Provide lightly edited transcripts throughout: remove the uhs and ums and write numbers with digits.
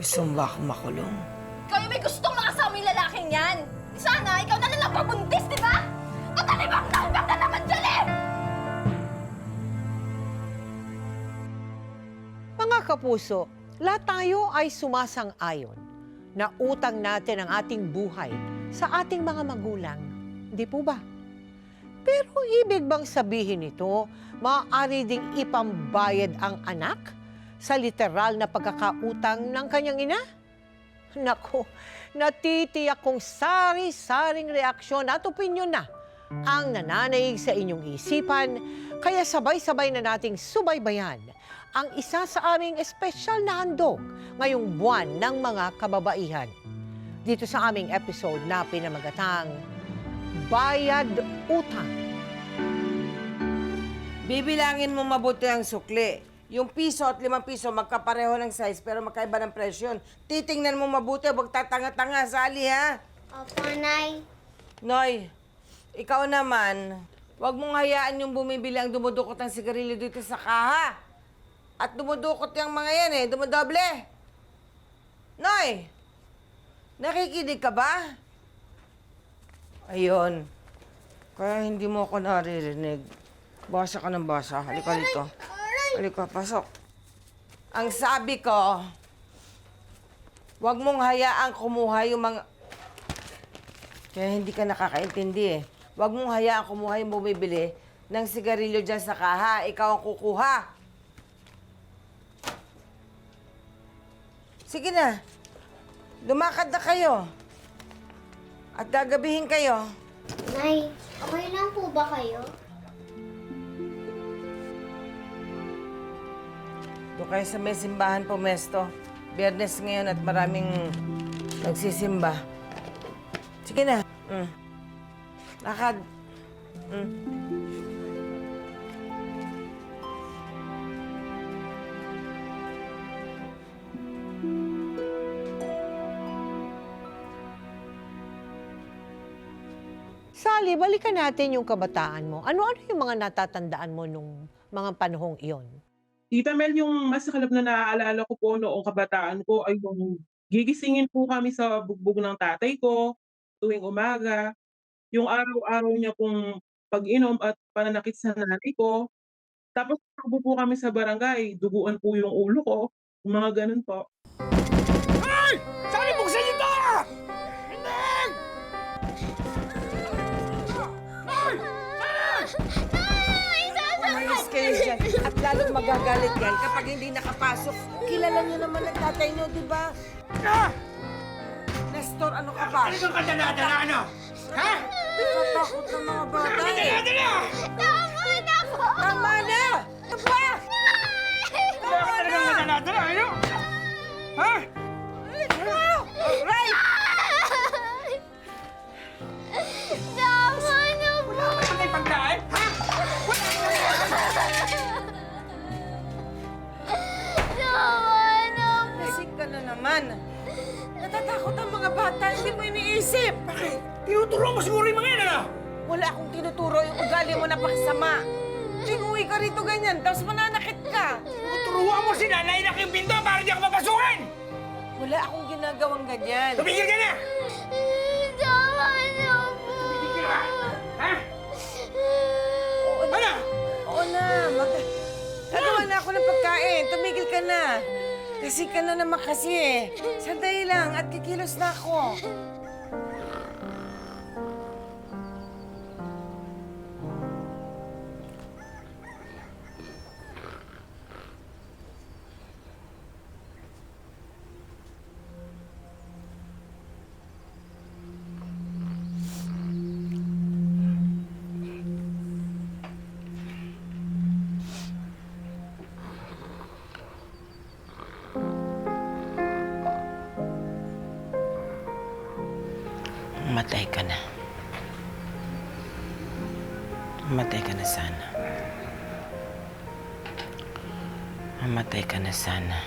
Gusto mo ba akong makulong? Ikaw yung may gustong makasama yung lalaking yan. Sana, ikaw na lang pabuntis, di ba? Tatalibang talbag na naman dyan eh! Mga kapuso, lahat tayo ay sumasang-ayon na utang natin ang ating buhay sa ating mga magulang. Di po ba? Pero ibig bang sabihin nito, maaari ding ipambayad ang anak sa literal na pagkakautang ng kanyang ina? Nako, natitiyak kong sari-saring reaksyon at opinyon na ang nananaig sa inyong isipan, kaya sabay-sabay na nating subaybayan ang isa sa aming espesyal na handog ngayong buwan ng mga kababaihan. Dito sa aming episode na pinamagatang Bayad Utang. Bibilangin mo mabuti ang sukli. Yung piso at 5 piso, magkapareho ng size, pero magkaiba ng presyon. Titingnan mo mabuti, huwag tatanga-tanga, Sally, ha? Opo, Nay. Noy, ikaw naman, huwag mong hayaan yung bumibili ang dumudukot ng sigarilyo dito sa kaha. At dumudukot yung mga yan eh, dumudoble. Noy, nakikinig ka ba? Ayun. Kaya hindi mo ako naririnig. Basa ka ng basa. Halika dito. Halika, pasok. Ang sabi ko, huwag mong hayaang kumuha yung mga... Kaya hindi ka nakakaintindi eh. Huwag mong hayaang kumuha yung bumibili ng sigarilyo dyan sa kaha. Ikaw ang kukuha. Sige na. Lumakad na kayo. At gagabihin kayo. Nay, okay lang po ba kayo? Doon kayo sa may simbahan pumesto. Biyernes ngayon at maraming nagsisimba. Sige na. Lakad. Sally, balikan natin yung kabataan mo. Ano-ano yung mga natatandaan mo nung mga panahong iyon? Tita Mel, yung masakalap na naaalala ko po noong kabataan ko ay yung gigisingin po kami sa bugbog ng tatay ko tuwing umaga. Yung araw-araw niya pong pag-inom at pananakit sa nanay ko. Tapos takbo po kami sa barangay, duguan po yung ulo ko, yung mga ganun po. Ay! Saan buksan niyo to? Hindi! Ay! Umayos kayo dyan. At lalong magagalit yan kapag hindi nakapasok. Kilala niyo naman ang tatay niyo, di ba? Ah! Nestor, ano ka ba? Ano kang kadala-dala, ano? Ha? Natatakot ng mga bata Ano eh. kadala-dala? Tama na po! Tama na! Ano ba? Wala ka talagang kadala-dala, ano? Ha? Right! Tama na po! Wala ka talagang pagdaan? Ha? Tama na po! Lasing ka na naman. Natatakot ang mga bata, hindi mo iniisip. Bakit? Tinuturo mo siguro yung mga yan, ano? Wala akong tinuturo yung ugali mo napakasama. Tinguwi ka rito ganyan, tapos mananakit ka. Tinuturuan mo si nanay na yung pinto para di ako papasukin! Wala akong ginagawang ganyan. Tumigil ka na! Tama na po! Tumigil ka! Ha? Oo na. Ano? Oo na. Nagawa na ako ng pagkain. Tumigil ka na. Kasi ka na naman kasi eh. Sandali lang at kikilos na ako. Mamatay ka na. Mamatay ka na sana. Mamatay ka na sana.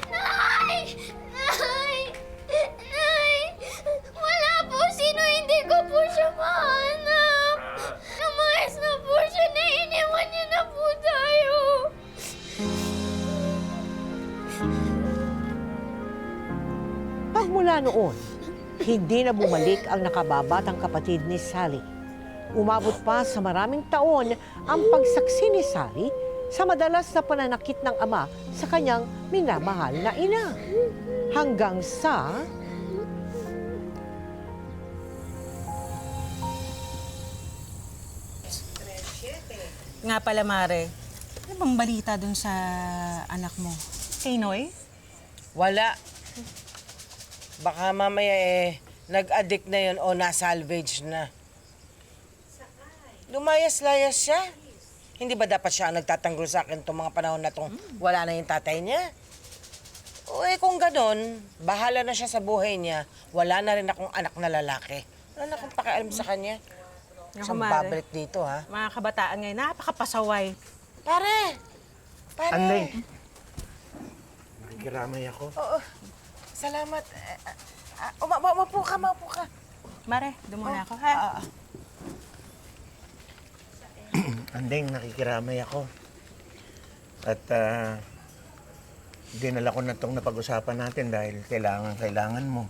Nay! Nay! Nay! Wala po sino, hindi ko po siya mahanap. Lumayas na po siya, naiiniwan niya na po tayo. Mula noon, hindi na bumalik ang nakababatang kapatid ni Sally. Umabot pa sa maraming taon ang pagsaksi ni Sally sa madalas na pananakit ng ama sa kanyang minamahal na ina. Hanggang sa... Nga pala, Mare. Ano bang balita dun sa anak mo? Kay Noy? Wala. Baka mamaya nag-addict na yun o na-salvage na. Lumayas-layas siya. Hindi ba dapat siya ang nagtatanggol sa akin itong mga panahon na itong wala na yung tatay niya? O kung ganon, bahala na siya sa buhay niya. Wala na rin akong anak na lalaki. Wala na akong pakialam sa kanya. Naku, Siyang Mare. babalik dito, ha? Mga kabataan ngayon, napakapasaway. Pare! Pare! Anday. Nakikiramay ako. Oo. Salamat. Maupo ka, maupo ka. Mare, doon muna ako, ha? Andeng, nakikiramay ako. At dinala ko na itong napag-usapan natin dahil kailangan mo.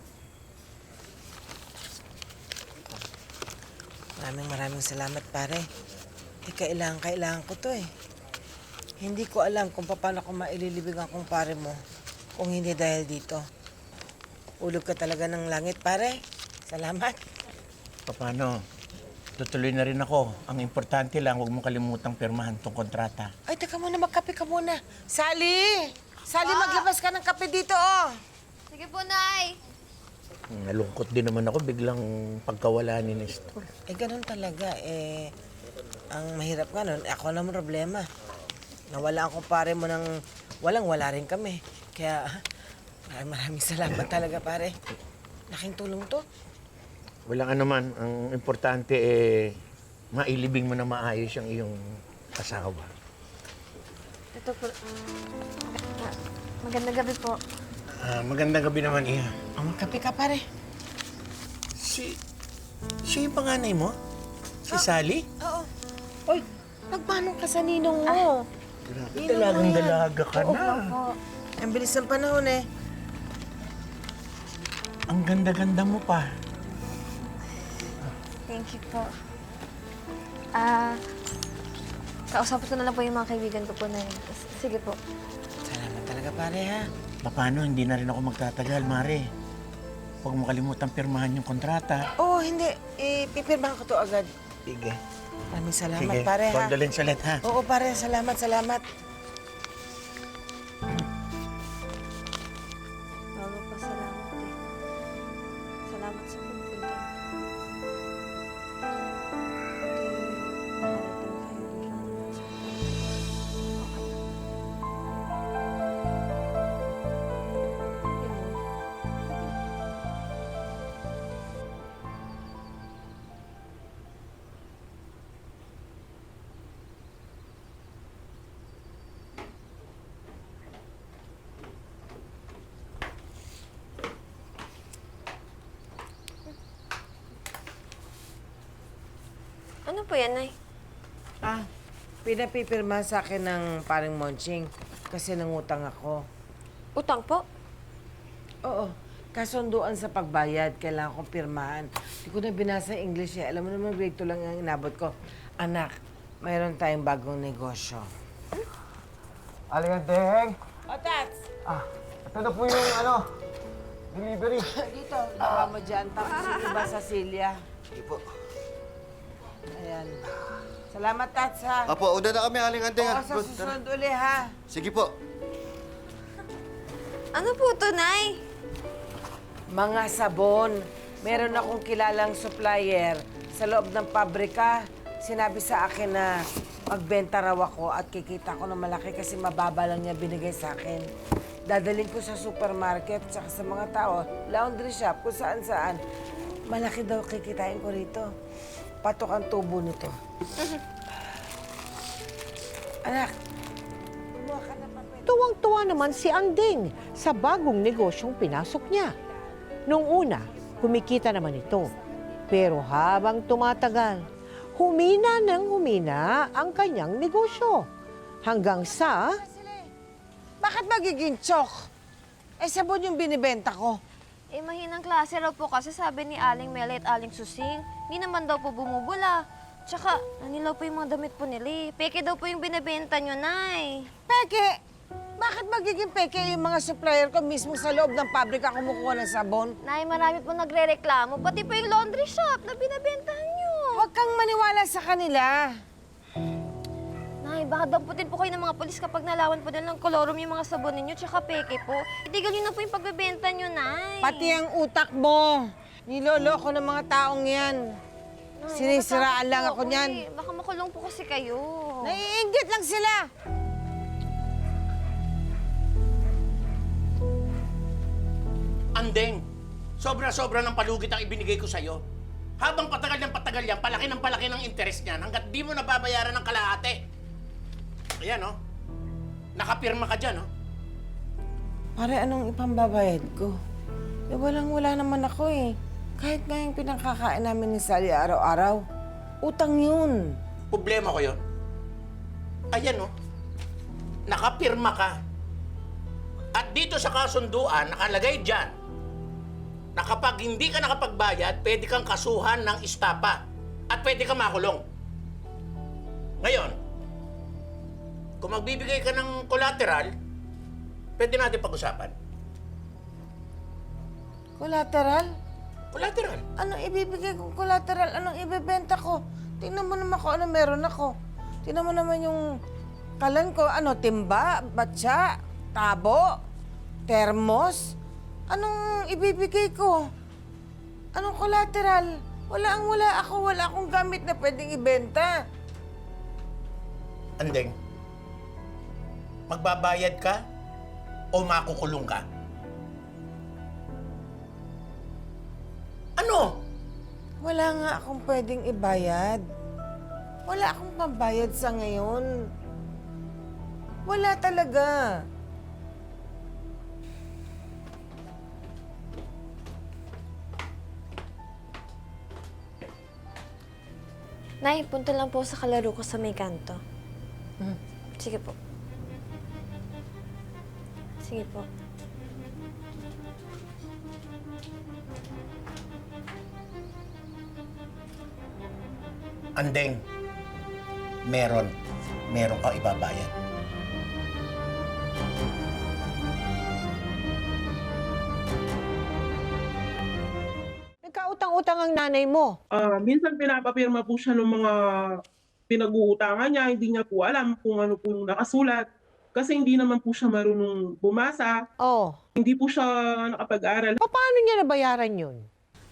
Maraming salamat, pare. Kailangan ko to eh. Hindi ko alam kung paano ko maililibing ang kumpare mo kung hindi dahil dito. Ulog ka talaga ng langit, pare. Salamat. Paano? Tutuloy na rin ako. Ang importante lang, huwag mo kalimutang pirmahan tong kontrata. Ay, teka muna, magkape ka muna. Sally! Sally, maglabas ka ng kape dito, oh. Sige po, Nay. Nalungkot din naman ako biglang pagkawala ni Nestor. Ganun talaga. Ang mahirap nga nun, ako naman problema. Nawala ang kumpare mo ng walang-wala rin kami. Kaya, maraming salamat talaga, pare. Laking tulong to. Walang anuman. Ang importante mailibing mo na maayos ang iyong asawa. Ito po. Magandang gabi po. Magandang gabi naman, Iha. Magkape ka, pare. Siya yung panganay mo? Si Sally? Oo. Oy, nagmanong ka sa ninong mo. Grabe, dalagang dalaga ka na. Ang bilis ng panahon eh. Ang ganda-ganda mo pa. Thank you po. Kausapin ko na lang po yung mga kaibigan ko po na yun. Sige po. Salamat talaga, pare, ha? Paano? Hindi na rin ako magtatagal, Mare. Huwag mo kalimutang pirmahan yung kontrata. Oo, hindi. Pipirmahan ko to agad. Sige. Maraming salamat, Sige, pare, ha? condolence ulit, ha? Oo, pare. Salamat. Bago pa, salamat eh. Salamat sa pagpunta. Ano po yan, Nay? Pinapipirma sa akin ng paring Monching kasi nangutang ako. Utang po? Oo. Kasunduan sa pagbayad, kailangan kong pirmahan. Hindi ko na binasa yung English eh. Alam mo naman, grade 2 lang ang inabot ko. Anak, mayroon tayong bagong negosyo. Aling O, Tats! ito na po yung delivery. Dito, lawa mo dyan. Tapos ito ba sa Celia? Sige po. Ayan. Salamat, Tats, ha? Apo, una na kami, Aling Andeng. Oo, sa susunod uli, ha? Sige po. Ano po to, Nay? Mga sabon. Meron akong kilalang supplier sa loob ng pabrika. Sinabi sa akin na magbenta raw ako at kikita ko ng malaki kasi mababa lang niya binigay sa akin. Dadalhin ko sa supermarket tsaka sa mga tao, laundry shop, kung saan-saan. Malaki daw kikitain ko rito. Patok ang tubo nito. Anak, kumuha ka na papel. Tuwang-tuwa naman si Anding sa bagong negosyong pinasok niya. Nung una, kumikita naman ito. Pero habang tumatagal, humina ng humina ang kanyang negosyo. Hanggang sa... Bakit magiging chok? Sabon yung binibenta ko. Eh, mahinang klase raw po kasi sabi ni Aling Mela at Aling Susing. Hindi naman daw po bumubula. Tsaka, nanilaw po yung mga damit po nila eh. Peke daw po yung binibenta nyo, Nay. Peke! Bakit magiging peke yung mga supplier ko mismo sa loob ng pabrika kumukuha ng sabon? Nay, marami po nagre-reklamo. Pati po yung laundry shop na binibentahan nyo. Huwag kang maniwala sa kanila. Nay, baka damputin po kayo ng mga polis kapag nalawan po nila ng kolorum yung mga sabon ninyo tsaka peke po. Itigil nyo na po yung pagbebenta nyo, Nay. Pati ang utak mo. Niloloko ng mga taong yan. Nay, Sinisiraan natatakot lang po ako niyan. eh. Baka makulong po kasi kayo. Naiinggit lang sila. Andeng, sobra-sobra ng palugit ang ibinigay ko sa'yo. Habang patagal ng patagal yan, palaki ng palaki ng interest niyan hanggat di mo nababayaran ng kalahati. Ayan, oh. Nakapirma ka dyan, oh. Pare, anong ipambabayad ko? Eh, wala naman ako eh. Kahit nga yung pinangkakain namin ni Sally araw-araw. Utang yun. Problema ko yun. Ayan, oh. Nakapirma ka. At dito sa kasunduan, nakalagay dyan, na kapag hindi ka nakapagbayad, pwede kang kasuhan ng istapa at pwede kang makulong. Ngayon, kung magbibigay ka ng collateral, pwede natin pag-usapan. Collateral? Collateral? Anong ibibigay kong collateral? Anong ibebenta ko? Tingnan mo naman kung ano meron ako. Tingnan mo naman yung kalan ko. Ano, timba, batsa, tabo, termos. Anong ibibigay ko? Anong collateral? Wala ako. Wala akong gamit na pwedeng ibenta. Andeng, magbabayad ka o makukulong ka? Ano? Wala nga akong pwedeng ibayad. Wala akong pambayad sa ngayon. Wala talaga. Nay, punta lang po sa kalaro ko sa may kanto. Sige po. Sige po. Andeng, meron ka ibabayad. Nagkautang-utang ang nanay mo. Minsan pinapapirma po siya ng mga pinag-uutangan niya, hindi niya po alam kung ano po yung nakasulat. Kasi hindi naman po siya marunong bumasa, Oh, hindi po siya nakapag-aral. paano niya nabayaran yun?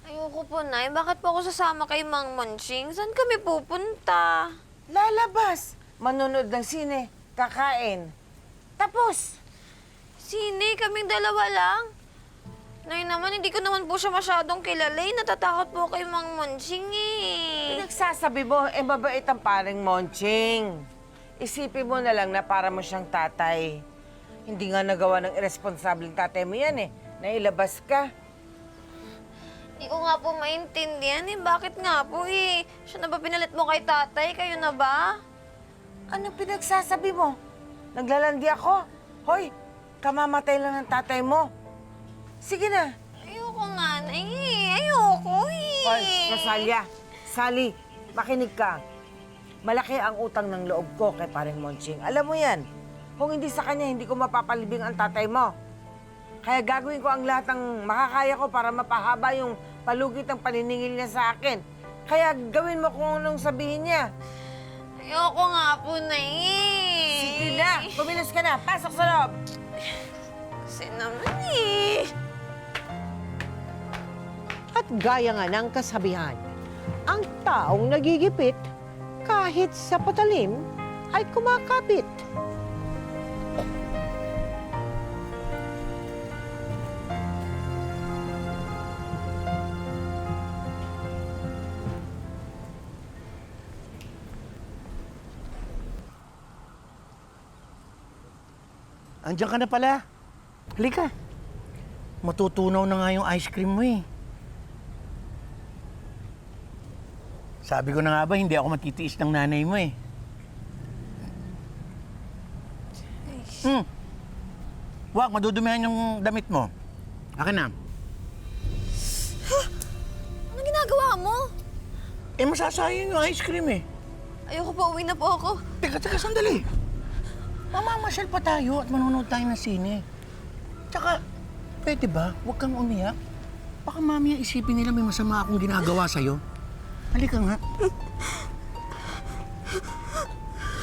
Ayoko po, Nay. Bakit po ako sasama kay Mang Monching? Saan kami pupunta? Lalabas. Manonood ng sine. Kakain. Tapos. Sine, kaming dalawa lang. Nay naman, hindi ko naman po siya masyadong kilala eh. Natatakot po kay Mang Monching eh. Pinagsasabi mo, mabait ang paring Monching. Isipin mo na lang na para mo siyang tatay. Hindi nga nagawa ng irresponsableng tatay mo yan eh. Nailabas ka. Hindi ko nga po maintindihan eh. Bakit nga po eh? Siya na ba pinalit mo kay tatay? Kayo na ba? Ano pinagsasabi mo? Naglalandi ako? Hoy, kamamatay lang ng tatay mo. Sige na. Ayoko nga, Nay. Ayoko eh. Hoy, Rosalia, Sally, makinig ka. Malaki ang utang ng loob ko kay paring Monching. Alam mo yan. Kung hindi sa kanya, hindi ko mapapalibing ang tatay mo. Kaya gagawin ko ang lahat ng makakaya ko para mapahaba yung palugit ng paniningil niya sa akin. Kaya gawin mo kung anong sabihin niya. Ayoko nga po, Nay. Sige na, kumilos ka na. Pasok sa loob. Kasi naman eh. At gaya nga ng kasabihan, ang taong nagigipit, kahit sa patalim, ay kumakapit. Andiyan ka na pala. Halika. Matutunaw na nga yung ice cream mo eh. Sabi ko na nga ba, hindi ako matitiis ng nanay mo eh. Wag, madudumihan yung damit mo. Akin na. masasayang yung ice cream eh. Ayoko po, uwi na po ako. Teka, sandali. Mamamasyal pa tayo at manonood tayo ng sine. Tsaka, pwede ba? Huwag kang umiyak. Baka mamaya isipin nila may masama akong ginagawa sa'yo. Halika nga.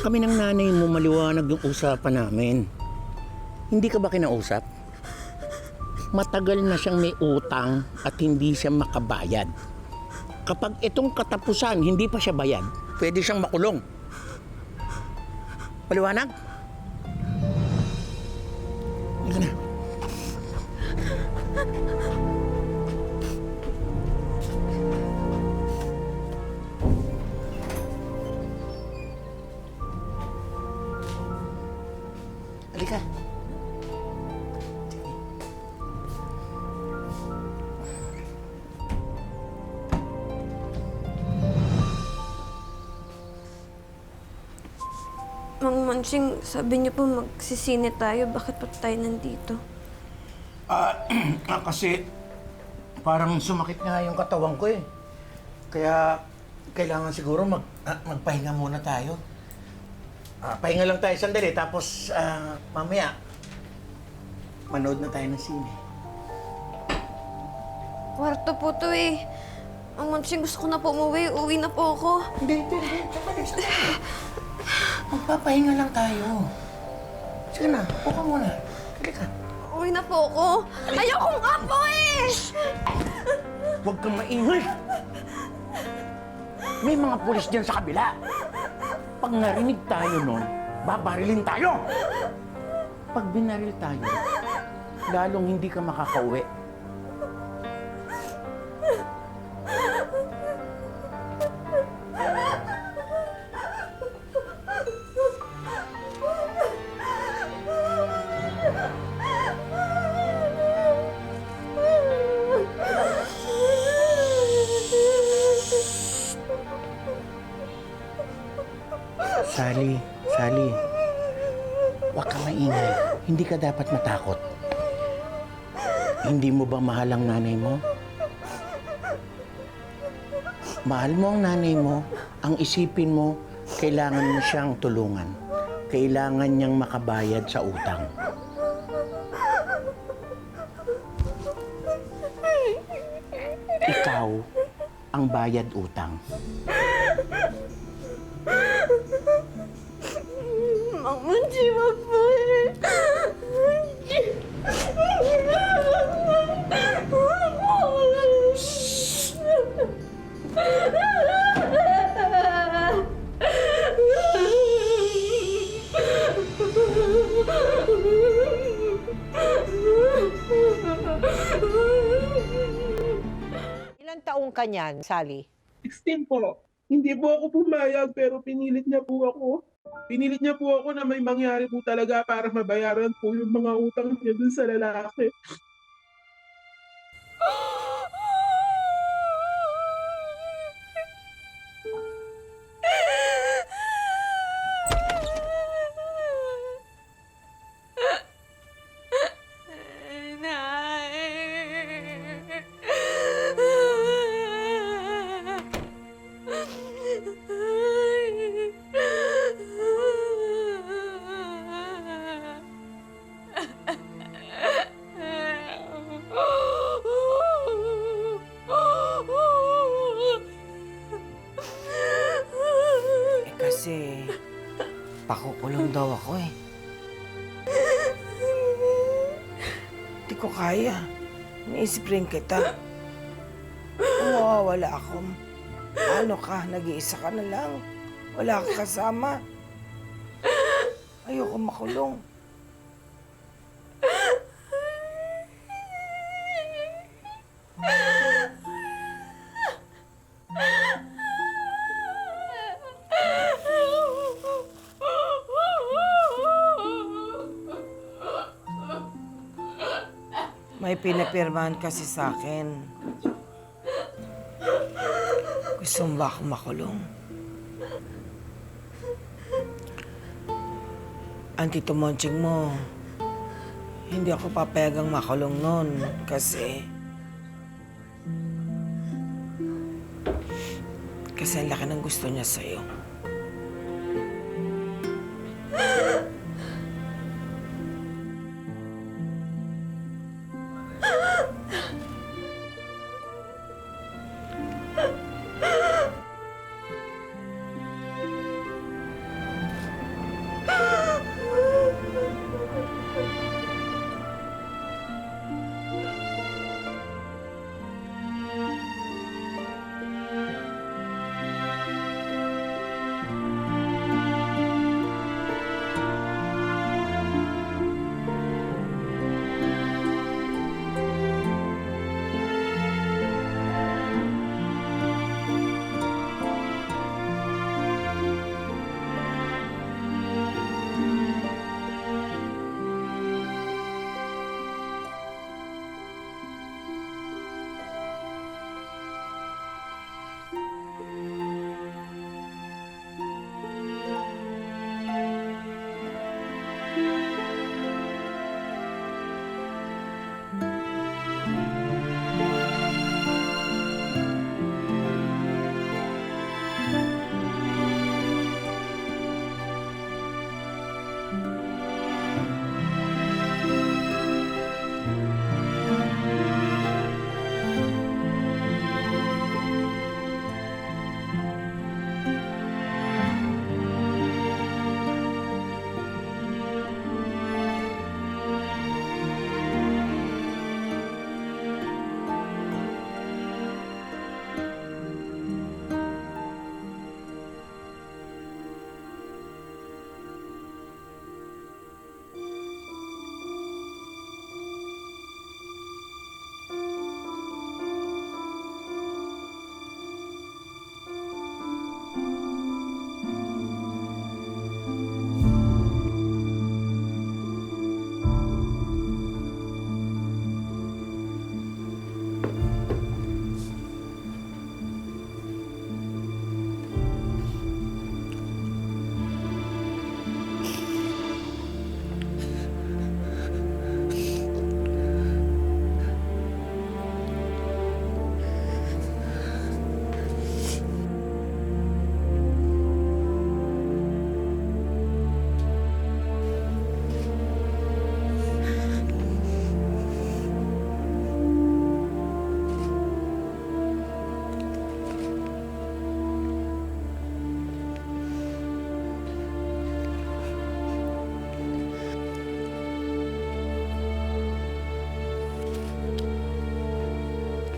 Kami ng nanay mo maliwanag yung usapan namin. Hindi ka ba kinausap? Matagal na siyang may utang at hindi siya makabayad. Kapag itong katapusan, hindi pa siya bayad, pwede siyang makulong. Paliwanag? Halika na. Halika. Mang Mansing, sabi niyo po magsisine tayo. Bakit pa tayo nandito? Kasi parang sumakit nga yung katawan ko eh. Kaya kailangan siguro magpahinga muna tayo. Pahinga lang tayo sandali, tapos mamaya manood na tayo ng sine. Kwarto po to eh. Mang Mansing, gusto ko na po umuwi. Uwi na po ako. Hindi. Magpapahinga lang tayo. Sige na, upo muna. Halika. Uwi na po ako. Ayoko nga po eh! Huwag kang maingay. May mga pulis dyan sa kabila. Pag narinig tayo nun, babarilin tayo. Pag binaril tayo, lalong hindi ka makakauwi. Sally, huwag ka maingay. Hindi ka dapat matakot. Hindi mo ba mahal ang nanay mo? Mahal mo ang nanay mo, ang isipin mo, kailangan mo siyang tulungan. Kailangan niyang makabayad sa utang. Ikaw ang bayad utang. Mang Mansing, wag po eh. Ilang taong ka niyan, Sally? 16 po. Hindi po ako pumayag pero pinilit niya po ako. Pinilit niya po ako na may mangyari po talaga para mabayaran po yung mga utang niya dun sa lalaki. Kasi pakukulong daw ako eh. Hindi ko kaya. Iniisip rin kita. Kung mawawala ako, ano ka, nag-iisa ka na lang. Wala kang kasama. Ayoko makulong. May pinapirmahan kasi sa akin. Gusto mo ba akong makulong? Ang Tito Monching mo, hindi ako papayagang makulong nun kasi Kasi ang laki ng gusto niya sa'yo.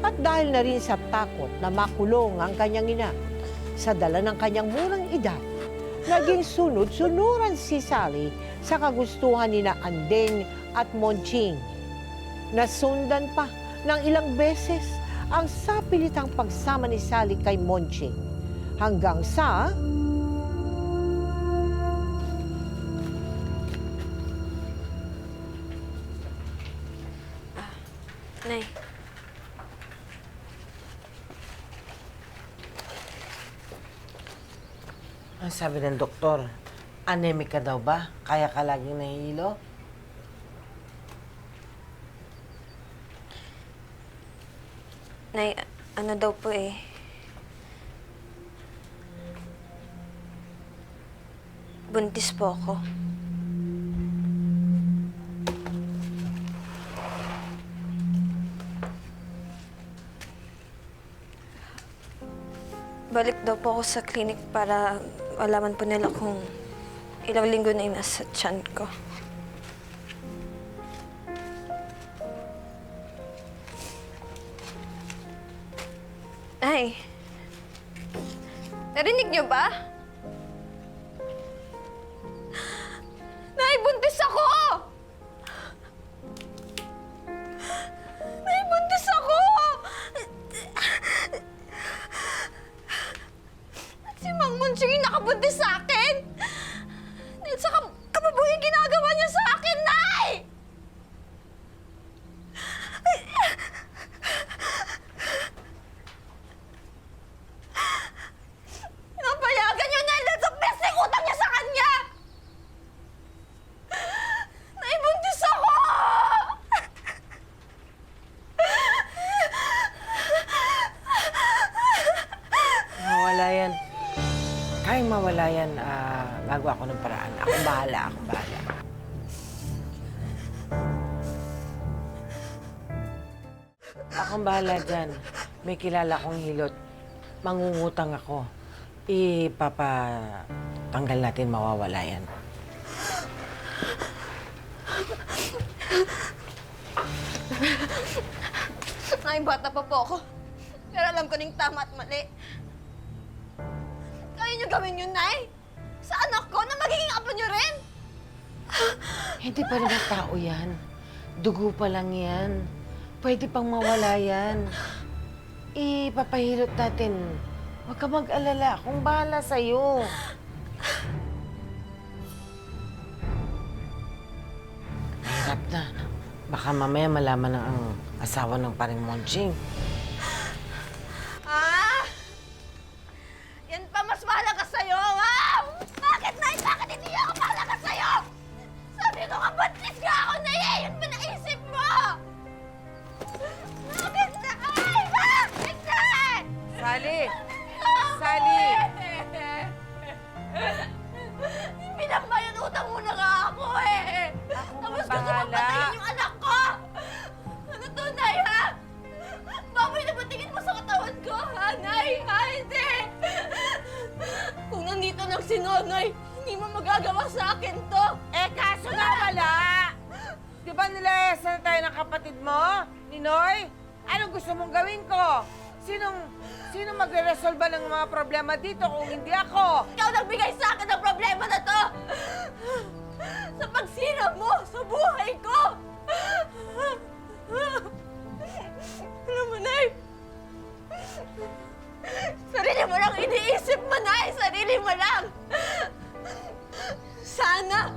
At dahil na rin sa takot na makulong ang kanyang ina, sa dala ng kanyang murang edad, naging sunod-sunuran si Sally sa kagustuhan ni na Andeng at Monching. Nasundan pa ng ilang beses ang sapilitang pagsama ni Sally kay Monching. Hanggang sa... Nay, Ang sabi ng doktor, anemic ka daw ba? Kaya ka laging nahihilo? Nay, ano daw po eh. Buntis po ako. Balik daw po ako sa clinic para malaman po nila kung ilang linggo na yung nasa tiyan ko. Ay, narinig niyo ba? Nay, buntis ako! Nay, buntis ako! Si Mang Munching yung nakabuntis sa akin! Dahil sa kababoy yung ginagawa niya sa akin, Nay! Napayagan niyo na dahil sa besting utang niya sa kanya! Nay, buntis ako! Nawala yan kayang mawala yan, gagawa ko ng paraan. Akong bahala, akong bahala. Akong bahala dyan. May kilala kong hilot. Mangungutang ako. Ipapatanggal natin, mawawala yan. Ay, bata pa po ako. Pero alam ko ning tama at mali. Kaya niyo gawin yun, Nay? Sa anak ko na magiging apo niyo rin? Hindi pa rin ang tao yan. Dugo pa lang yan. Pwede pang mawala yan. Ipapahilot natin. Huwag ka mag-alala. Akong bahala sa'yo. Mahirap na. Baka mamaya malaman na ang asawa ng paring Monching. Ah! Yan pa mas mahalaga sa'yo, ha? Bakit, Nay? Bakit hindi ako mahalaga sa'yo? Sabi ko nga, buntis ka ako, Nay! Eh! Yun ba naisip mo? Bakit, Nay? Bakit, Nay? Sally! Sally! Pinambayan utang mo na nga ako, eh! Tapos gusto mo bahala. patayin yung anak ko! Ano to, Nay, ha? Baboy na ba tingin mo sa katawan ko, ha, Nay? Ha, hindi! Kung nandito lang si Nonoy, hindi mo magagawa sa akin to! Eh, kaso nga wala! Di ba nilayasan tayo ng kapatid mo, Ninoy? Anong gusto mong gawin ko? Sinong magre-resolba ng mga problema dito kung hindi ako? Ikaw nagbigay sa akin ng problema na to! Sa pagsira mo sa buhay ko! Alam mo, Nay, sarili mo lang iniisip mo, Nay! Sarili mo lang! Sana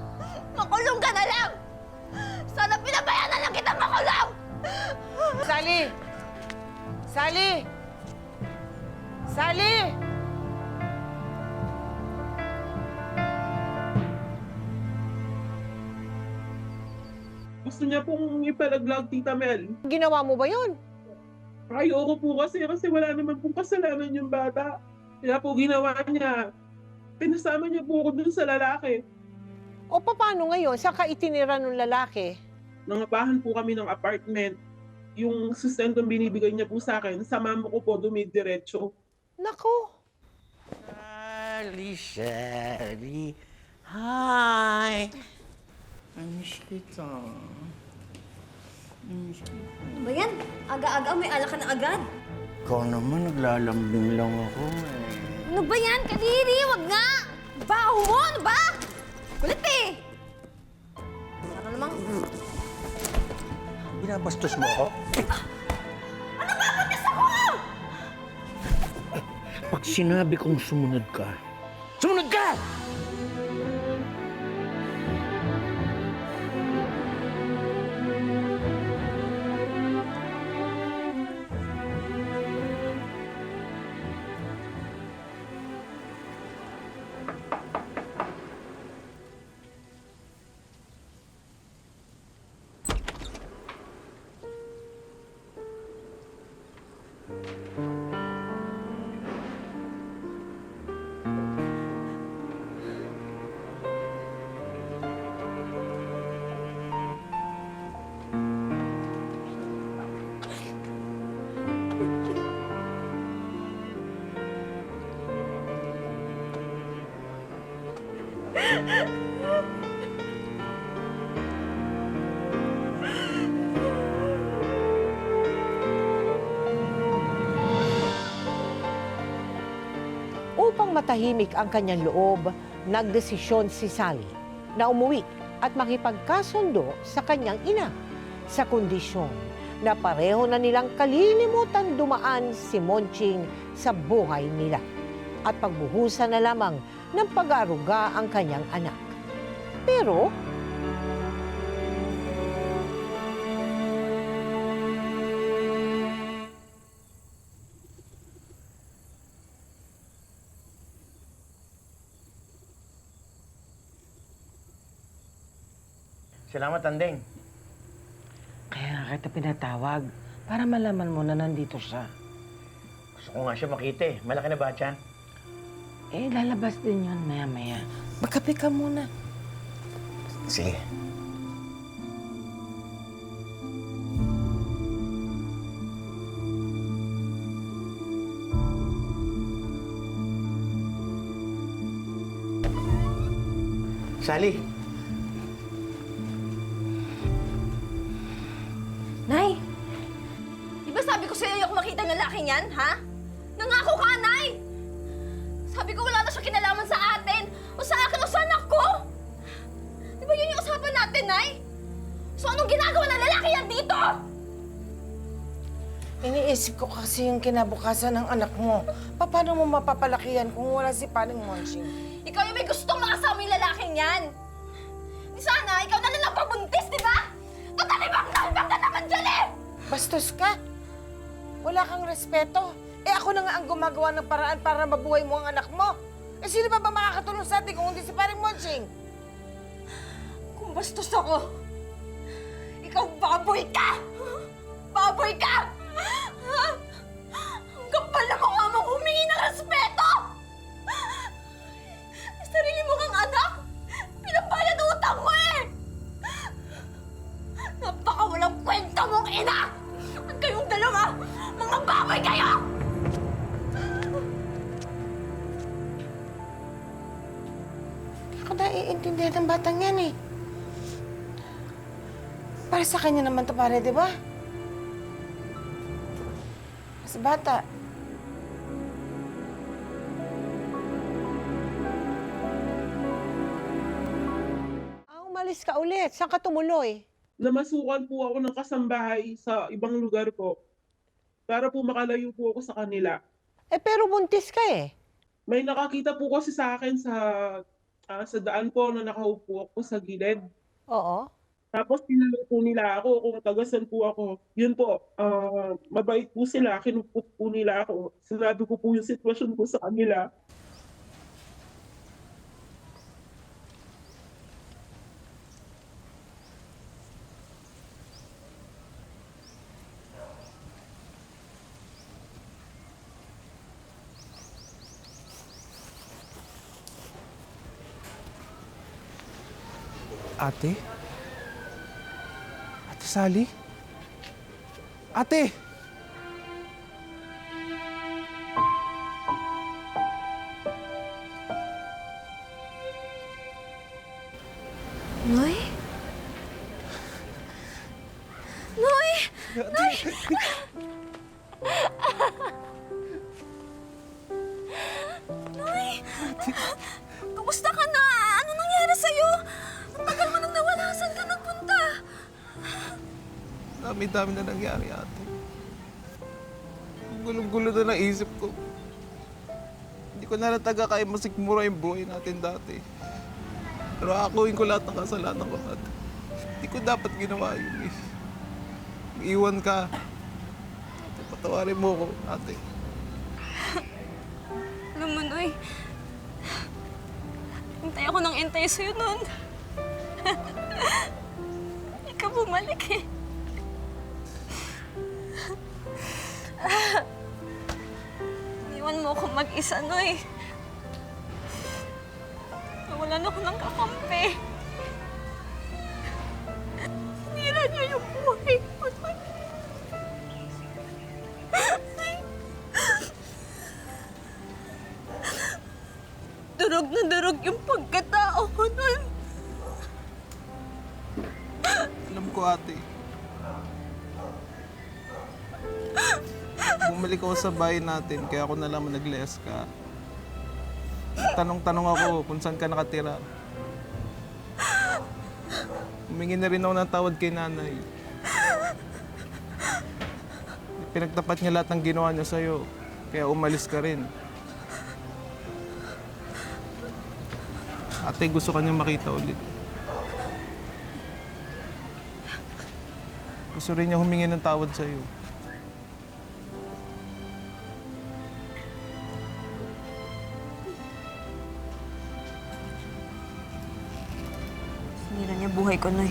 makulong ka na lang! Sana pinabayaan na lang kita makulong! Sally! Sally! Sally! Gusto niya pong ipalaglag, Tita Mel. Ginawa mo ba yun? Ayoko po kasi wala naman pong kasalanan yung bata. Kaya po ginawa niya, pinasama niya po ako dun sa lalaki. O paano ngayon? Saan ka itinira ng lalaki? Nangapahan po kami ng apartment. Yung sustentong binibigay niya po sa akin, sa mama ko po dumidiretso. Nako, Shelly. Hi! Amiss kita. Ano ba yan? Aga-aga, may alak ka na agad. Ikaw naman, naglalambing lang ako eh. Ano ba yan, Kadiri? Wag nga! Baho mo! Ano ba? Kulit eh! Ano namang... Binabastos mo ako? Ano ba? Buntis ako! Pag sinabi kong sumunod ka, sumunod ka! upang matahimik ang kanyang loob, nagdesisyon si Sally na umuwi at makipagkasundo sa kanyang ina sa kondisyon na pareho na nilang kalilimutan dumaan si Monching sa buhay nila at pagbuhusan na lamang ng pag-aaruga ang kanyang anak. Pero Salamat, Tandeng. Kaya nga kita pinatawag para malaman mo na nandito siya. Gusto ko nga siya makita eh. Malaki na ba, Chan? lalabas din yun maya-maya. Magkape ka muna. Sige. Sally, Nay! Di ba sabi ko sa'yo ayoko makita ng lalaking yan, ha? Nangako ka, Nay! Sabi ko wala na siya kinalaman sa atin, o sa akin, o sa anak ko! Di ba yun yung usapan natin, Nay? So anong ginagawa ng lalaki yan dito? Iniisip ko kasi yung kinabukasan ng anak mo. Paano mo mapapalaki yan kung wala si Paring Monching? Ikaw yung may gustong makasama yung lalaking yan! Di sana, ikaw na lang pabuntis, di ba? Tatalibang na naman dyan eh! Bastos ka! Wala kang respeto. Ako na nga ang gumagawa ng paraan para mabuhay mo ang anak mo. Sino ba makakatulong sa atin kung hindi si Paring Monching? Kung bastos ako, ikaw baboy ka! Baboy ka! Ha? Ang kapal na mukha mong humingi ng respeto! May sarili mo kang anak! Pinabayad utang mo eh! Napakawalang kwenta mong ina! At kayong dalawa, mga baboy kayo! Hindi ko naiintindihan ng batang yan eh. Para sa kanya naman to pare, di ba? Sa bata. Umalis ka ulit. Saan ka tumuloy? Namasukan po ako ng kasambahay sa ibang lugar po para po makalayo po ako sa kanila. Pero buntis ka eh. May nakakita po kasi sa akin sa daan po na nakaupo ako sa gilid. Oo. Tapos tinanong po nila ako kung tagasan po ako. Yun po, mabait po sila, kinupot po nila ako. Sinabi ko po yung sitwasyon ko sa kanila. Ate? Ate Sally? Ate! Noy? Noy! Noy! Noy! Kumusta ka na? Ano nangyari sa'yo? Ang tagal mo nang nawala. Saan ka nagpunta? Dami-dami na nangyari, ate. Ang gulong-gulo na ng isip ko. Hindi ko na nataga kaya masikmura yung buhay natin dati. Pero akuin ko lahat ng kasalanan ko, ate. Hindi ko dapat ginawa yun eh. Iwan ka. Ate, patawarin mo ko, ate. Alam mo, Noy, hintay ako ng hintay sa'yo noon. Ikaw bumalik eh. Iwan mo ako mag-isa, Noy. Nawalan ako ng kakampi. Sinira niyo yung buhay ko, Noy. Durog na durog yung pagkatao ko nun. Alam ko, ate. Bumalik ako sa bahay natin, kaya ako nalaman nag-less ka. Tanong-tanong ako kung saan ka nakatira. Humingi na rin ako ng tawad kay nanay. Pinagtapat niya lahat ng ginawa niya sa'yo, kaya umalis ka rin. Ate, gusto ka niya makita ulit. Gusto rin niya humingi ng tawad sa'yo. Sinira niya buhay ko, Noy.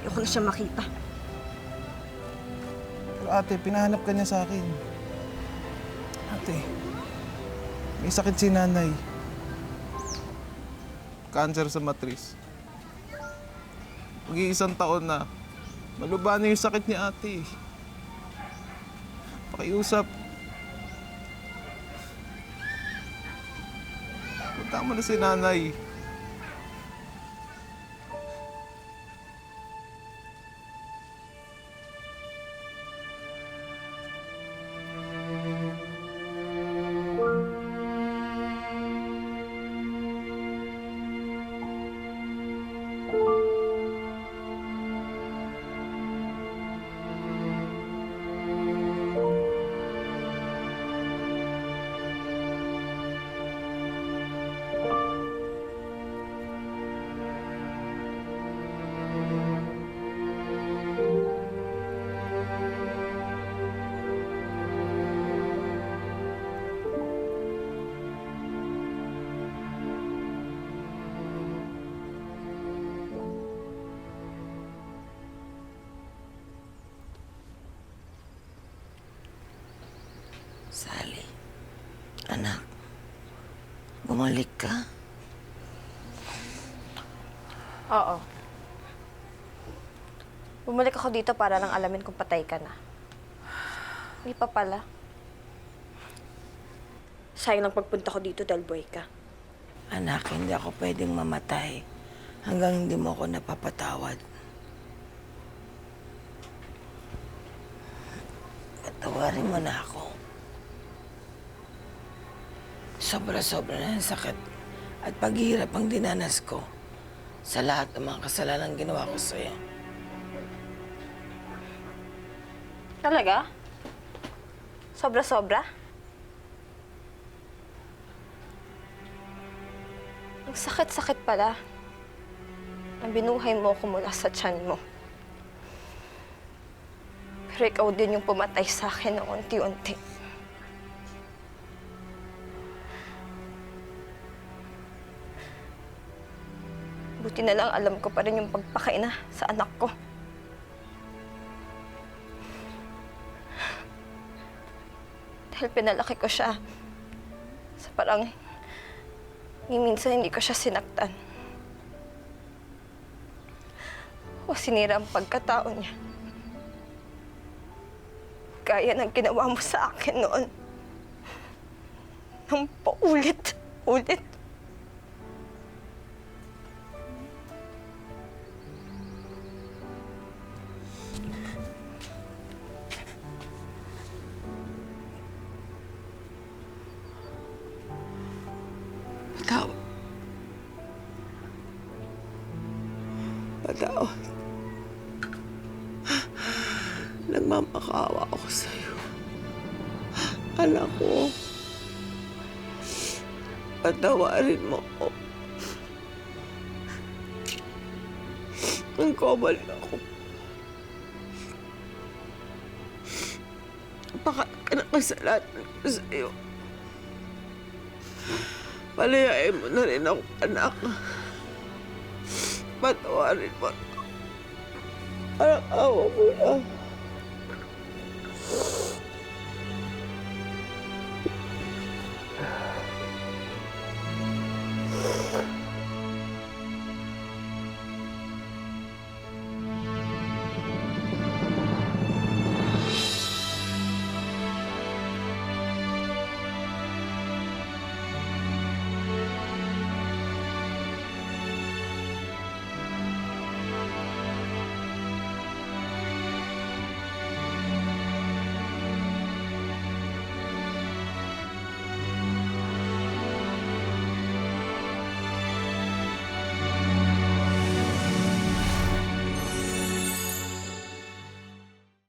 Ayoko na siya makita. Pero ate, pinahanap ka niya sa akin. Ate, May sakit si nanay. Cancer sa matris. Mag-iisang taon na. Malubha na yung sakit ni ate. Pakiusap. Punta mo na si nanay. Sally, anak, bumalik ka? Oo. Bumalik ako dito para lang alamin kung patay ka na. Hindi pa pala. Sayang lang pagpunta ko dito dahil buhay ka. Anak, hindi ako pwedeng mamatay hanggang hindi mo ako napapatawad. Patawarin mo na ako. Sobra-sobra na ang sakit at paghihirap ang dinanas ko sa lahat ng mga kasalanan ginawa ko sa'yo. Talaga? Sobra-sobra? Ang sakit-sakit pala. Ang binuhay mo ko mula sa tiyan mo. Pero ikaw din yung pumatay sa akin ng unti-unti. Buti na lang alam ko pa rin yung pagpakaina sa anak ko. Dahil pinalaki ko siya sa parang minsan hindi ko siya sinaktan. O sinira ang pagkatao niya. Gaya ng ginawa mo sa akin noon. Nang paulit-ulit. Patawad. Patawad. Nagmamakaawa ako sa'yo. Anak ko. Patawarin mo ako. Ang kamal ako. Napaka ng kasalanan ko sa'yo. Palayain mo na rin ako, anak. Patawarin mo. Parang awa mo na.